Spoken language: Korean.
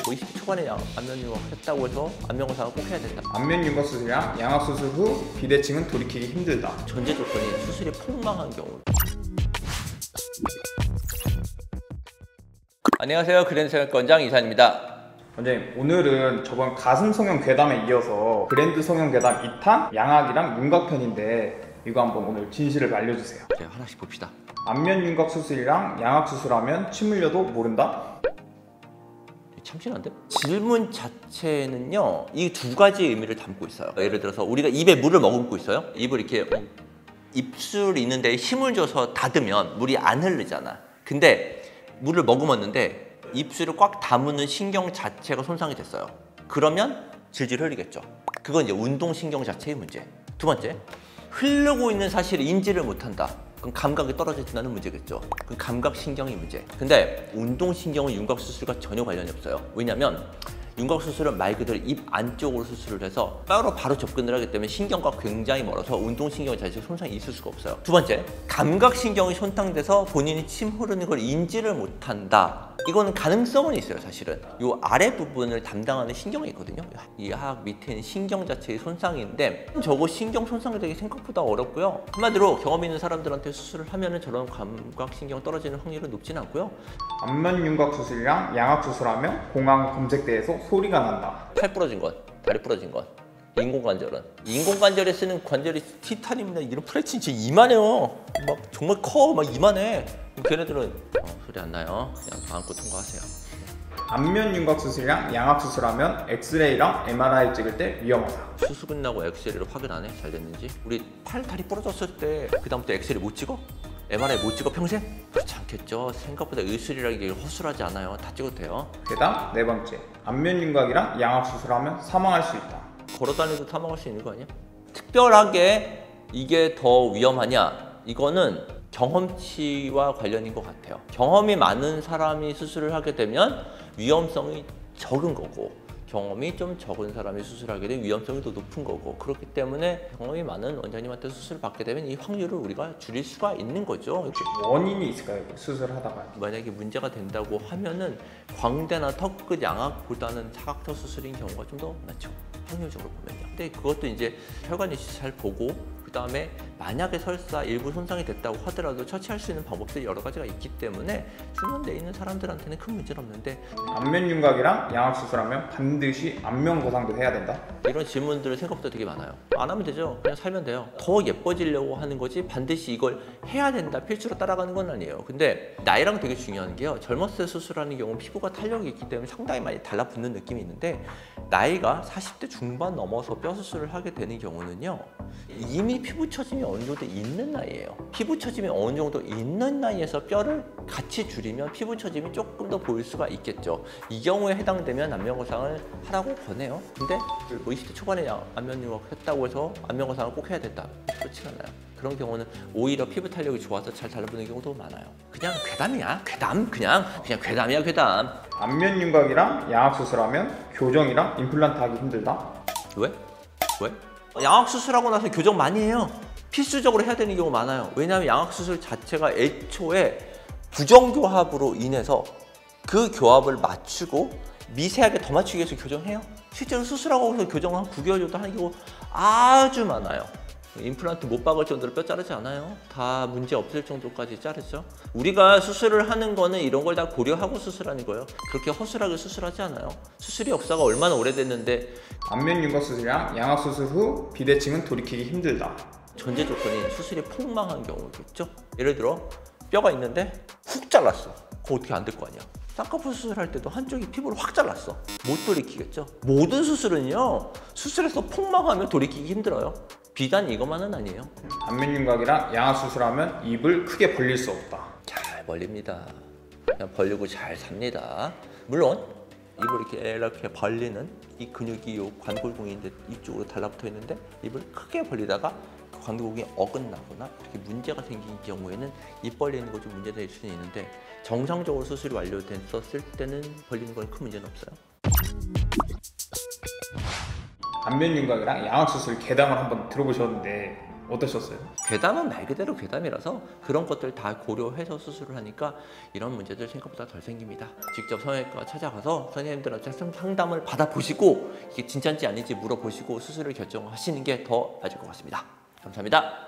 뭐 20대 초반에 안면 융합 했다고 해서 안면 거상을 꼭 해야 된다. 안면 융합 수술이랑 양악 수술 후 비대칭은 돌이키기 힘들다. 전제 조건이 수술이 폭망한 경우. 안녕하세요. 그랜드성형외과원장 이산입니다. 원장님, 오늘은 저번 가슴 성형 괴담에 이어서 그랜드 성형 괴담 2탄 양악이랑 윤곽편인데 이거 한번 오늘 진실을 알려주세요. 네, 하나씩 봅시다. 안면 윤곽 수술이랑 양악 수술하면 침 흘려도 모른다? 참신한데? 질문 자체는요, 이 두 가지 의미를 담고 있어요. 예를 들어서 우리가 입에 물을 머금고 있어요. 입을 이렇게 입술이 있는데 힘을 줘서 닫으면 물이 안 흐르잖아. 근데 물을 머금었는데 입술을 꽉 다무는 신경 자체가 손상이 됐어요. 그러면 질질 흘리겠죠. 그건 이제 운동신경 자체의 문제. 두 번째, 흐르고 있는 사실을 인지를 못한다. 그럼 감각이 떨어진다는 문제겠죠. 그 감각신경이 문제. 근데 운동신경은 윤곽수술과 전혀 관련이 없어요. 왜냐면 윤곽수술은 말 그대로 입 안쪽으로 수술을 해서 바로 접근을 하기 때문에 신경과 굉장히 멀어서 운동신경 자체에 손상이 있을 수가 없어요. 두 번째, 감각신경이 손상돼서 본인이 침 흐르는 걸 인지를 못한다. 이거는 가능성은 있어요. 사실은 이 아래 부분을 담당하는 신경이 있거든요. 이 하악 밑에 있는 신경 자체의 손상인데 저거 신경 손상이 되게 생각보다 어렵고요. 한마디로 경험 있는 사람들한테 수술을 하면은 저런 감각신경 떨어지는 확률은 높지는 않고요. 안면 윤곽 수술이랑 양악 수술하면 공황 검색대에서 소리가 난다. 팔 부러진 것, 다리 부러진 것, 인공관절은 인공관절에 쓰는 관절이 티타늄이나 이런 프레친 진짜 이만해요. 막 정말 커, 막 이만해. 걔네들은 소리 안 나요. 그냥 마음껏 통과하세요. 안면 윤곽 수술이랑 양악 수술하면 엑스레이랑 MRI 찍을 때 위험하다. 수술 끝나고 엑스레이를 확인 안 해? 잘 됐는지? 우리 팔, 다리 부러졌을 때 그 다음부터 엑스레이 못 찍어? MRI 못 찍어 평생? 그렇지 않겠죠. 생각보다 의술이라는 게 허술하지 않아요. 다 찍어도 돼요. 그다음 네 번째, 안면 윤곽이랑 양악 수술하면 사망할 수 있다. 걸어다니도 사망할 수 있는 거 아니야? 특별하게 이게 더 위험하냐? 이거는 경험치와 관련인 것 같아요. 경험이 많은 사람이 수술을 하게 되면 위험성이 적은 거고, 경험이 좀 적은 사람이 수술하게 되면 위험성이 더 높은 거고, 그렇기 때문에 경험이 많은 원장님한테 수술을 받게 되면 이 확률을 우리가 줄일 수가 있는 거죠. 혹시 원인이 있을까요? 수술하다가 만약에 문제가 된다고 하면은 광대나 턱끝 양악보다는 사각턱 수술인 경우가 좀 더 많죠. 확률적으로 보면요. 근데 그것도 이제 혈관 이식 잘 보고, 그 다음에 만약에 설사 일부 손상이 됐다고 하더라도 처치할 수 있는 방법들이 여러 가지가 있기 때문에 수면대에 있는 사람들한테는 큰 문제는 없는데, 안면 윤곽이랑 양악 수술하면 반드시 안면 거상도 해야 된다? 이런 질문들 생각보다 되게 많아요. 안 하면 되죠. 그냥 살면 돼요. 더 예뻐지려고 하는 거지 반드시 이걸 해야 된다, 필수로 따라가는 건 아니에요. 근데 나이랑 되게 중요한 게요, 젊었을 때 수술하는 경우는 피부가 탄력이 있기 때문에 상당히 많이 달라붙는 느낌이 있는데, 나이가 40대 중반 넘어서 뼈 수술을 하게 되는 경우는요, 이미 피부 처짐이 어느 정도 있는 나이예요. 피부 처짐이 어느 정도 있는 나이에서 뼈를 같이 줄이면 피부 처짐이 조금 더 보일 수가 있겠죠. 이 경우에 해당되면 안면 거상을 하라고 권해요. 근데 뭐 20대 초반에 안면 융합 했다고 해서 안면 거상을 꼭 해야 된다, 그렇지가 않아요. 그런 경우는 오히려 피부 탄력이 좋아서 잘 달라붙는 경우도 많아요. 그냥 괴담이야. 괴담. 그냥 괴담이야, 괴담. 안면 윤곽이랑 양악 수술하면 교정이랑 임플란트 하기 힘들다? 왜? 양악 수술하고 나서 교정 많이 해요. 필수적으로 해야 되는 경우 많아요. 왜냐하면 양악 수술 자체가 애초에 부정교합으로 인해서 그 교합을 맞추고 미세하게 더 맞추기 위해서 교정해요. 실제로 수술하고 나서 교정 한 9개월 정도 하는 경우 아주 많아요. 임플란트 못 박을 정도로 뼈 자르지 않아요. 다 문제 없을 정도까지 자르죠. 우리가 수술을 하는 거는 이런 걸 다 고려하고 수술하는 거예요. 그렇게 허술하게 수술하지 않아요. 수술이 역사가 얼마나 오래됐는데. 안면 윤곽 수술이랑 양악 수술 후 비대칭은 돌이키기 힘들다. 전제 조건이 수술이 폭망한 경우겠죠. 예를 들어 뼈가 있는데 훅 잘랐어. 그거 어떻게 안 될 거 아니야. 쌍꺼풀 수술할 때도 한쪽이 피부를 확 잘랐어. 못 돌이키겠죠. 모든 수술은요, 수술해서 폭망하면 돌이키기 힘들어요. 비단 이것만은 아니에요. 안면 윤곽이랑 양악 수술하면 입을 크게 벌릴 수 없다. 잘 벌립니다. 그냥 벌리고 잘 삽니다. 물론 입을 이렇게 벌리는 이 근육이 요 관골공이 이제 이쪽으로 달라붙어 있는데, 입을 크게 벌리다가 그 관골공이 어긋나거나 이렇게 문제가 생긴 경우에는 입 벌리는 거 좀 문제가 될 수는 있는데, 정상적으로 수술이 완료됐었을 때는 벌리는 건 큰 문제는 없어요. 안면 윤곽이랑 양악 수술 괴담을 한번 들어보셨는데 어떠셨어요? 괴담은 말 그대로 괴담이라서 그런 것들 다 고려해서 수술을 하니까 이런 문제들 생각보다 덜 생깁니다. 직접 성형외과 찾아가서 선생님들한테 상담을 받아보시고 이게 진짜인지 아닌지 물어보시고 수술을 결정하시는 게 더 맞을 것 같습니다. 감사합니다.